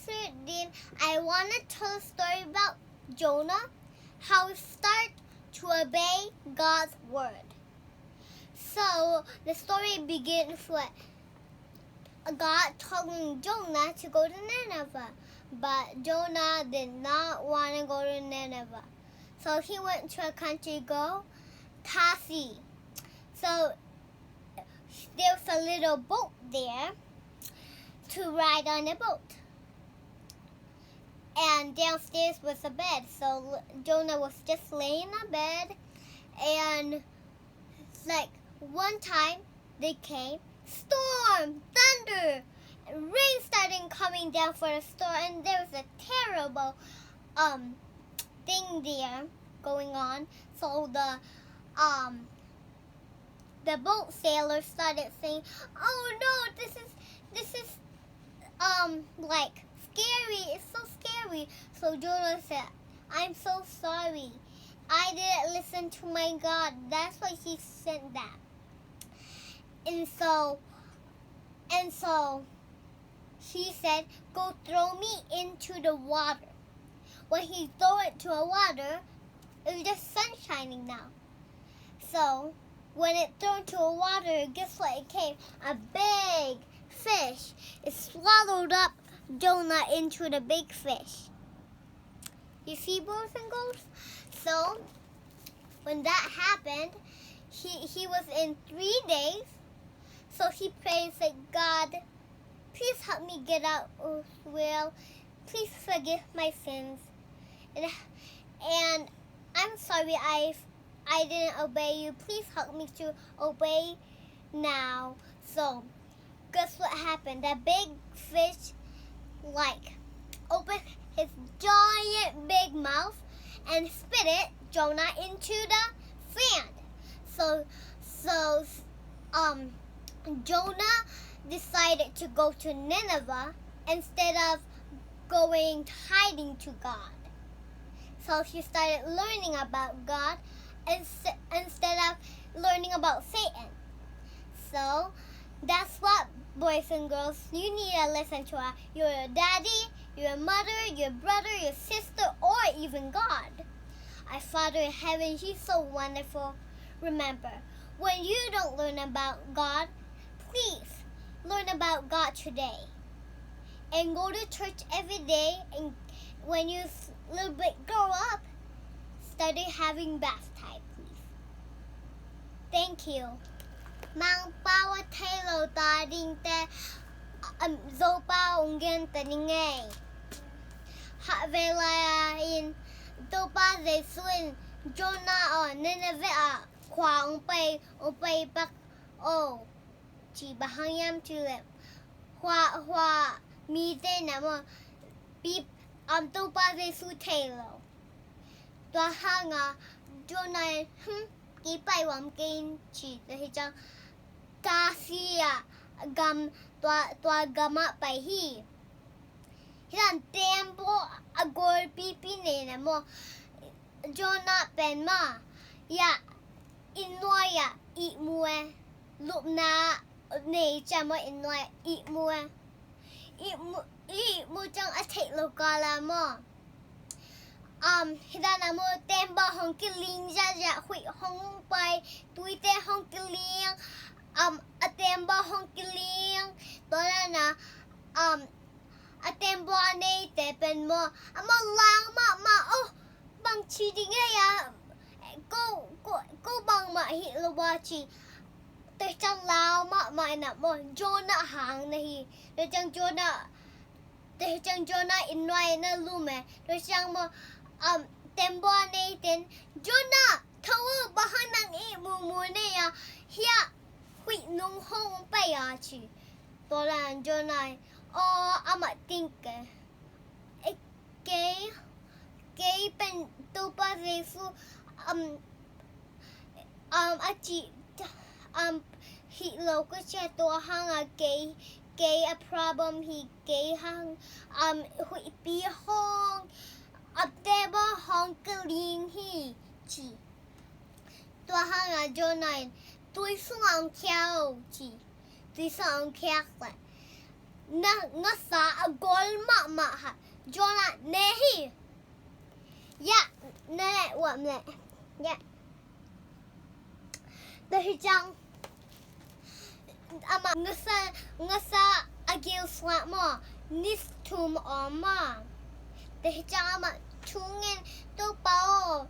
is Ruthdim. I want to tell a story about Jonah, how he started to obey God's word. So the story begins with God telling Jonah to go to Nineveh, but Jonah did not want to go to Nineveh. So he went to a country called Tasi. So there's a little boat there to ride on the boat. And downstairs was a bed. So Jonah was just laying in a bed. And like one time they came, storm, thunder, rain started coming down for the storm. And there was a terrible thing there going on. So the boat sailor started saying, "Oh no, this is like scary. It's so scary." So Jonah said, "I'm so sorry. I didn't listen to my God. That's why he sent that." And so he said, "Go throw me into the water." When he threw it to the water, it was just sun shining now. So when it threw into the water, guess what it came? A big fish. It swallowed up Jonah into the big fish. You see, boys and girls? So when that happened, he was in 3 days. So he prayed and said, "God, please help me get out of well. Please forgive my sins. And I'm sorry I didn't obey you. Please help me to obey now." So guess what happened? That big fish opened his giant big mouth and spit Jonah into the sand. So Jonah decided to go to Nineveh instead of going hiding to God. So he started learning about God instead of learning about Satan. So that's what, boys and girls, you need to listen to your daddy, your mother, your brother, your sister, or even God. Our Father in heaven, He's so wonderful. Remember, when you don't learn about God, please learn about God today. And go to church every day. And when you little bit grow up, study having bath time, please. Thank you. Mang pawa tailo ta ding te zo pa ungen ta ningay. Ha vela in to pa de suin Jonah o Nineveh kwa ong pak o chi bahangyam tulip. Hwa mi te na mo bip to pa de su tailo. Tua hanga Jonah ki pai wam gain chi de hijang Tasia gam tua gama pai hi. Hilan tempo agor pipi ne na mo Jonah pen ma ya inoya I mue lup na ne chamo inoya I mue I mu chang a take lo kala mo hilan na mo tempo hong kiling ja hui hong pai tuite hong kiling a tempo hong kiling tola na a tempo ane te pen mo amo lang ma oh bang chi ding ya go bang ma hi lo wa chi te chang lao ma na mo Jonah hang na hi te chang Jonah in noi na lume te chang mo tempo ane ten Jonah thawu bahan nang I mu ne ya hia hui nung hong pa ya chi tola Jonah ama think gay pen to pa resu achi he lo ko che to hang gay a problem he gay hang hui pi hong a teba hong kling hi chi to hang Jonah tui sung ang kiao chi tui sung ang kiak la ngasa agol ma ha Jonah nehi ya nè what nè ya the jang ama ngasa agil slat mo nis tum oma the jang ama chungin to pao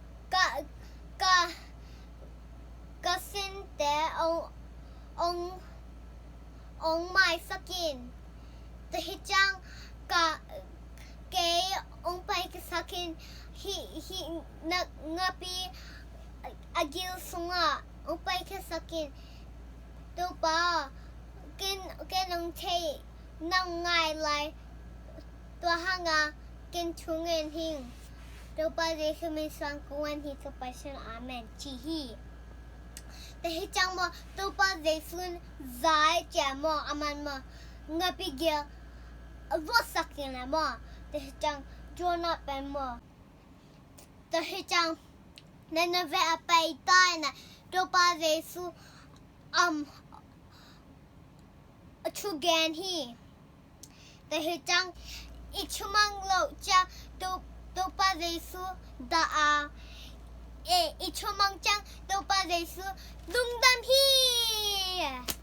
ka sinte on my sakin the jang ka kay on pai ka sakin he ngapi agil sunga on pai ka sakin to pa ken on te nang ngai lai to hanga ken chungen hing to pa de kemi sang kuan hi to pa shan amen chi hi the chang mo to pa de sun zai cha mo aman mo ngapi gel vo sakin la mo the chang Jonah pe mo the chang nena ve apai tai na to pa de su chugan hi the chang ichumang lo cha to pa de su da a ichumang chang to pa de su dum dam hi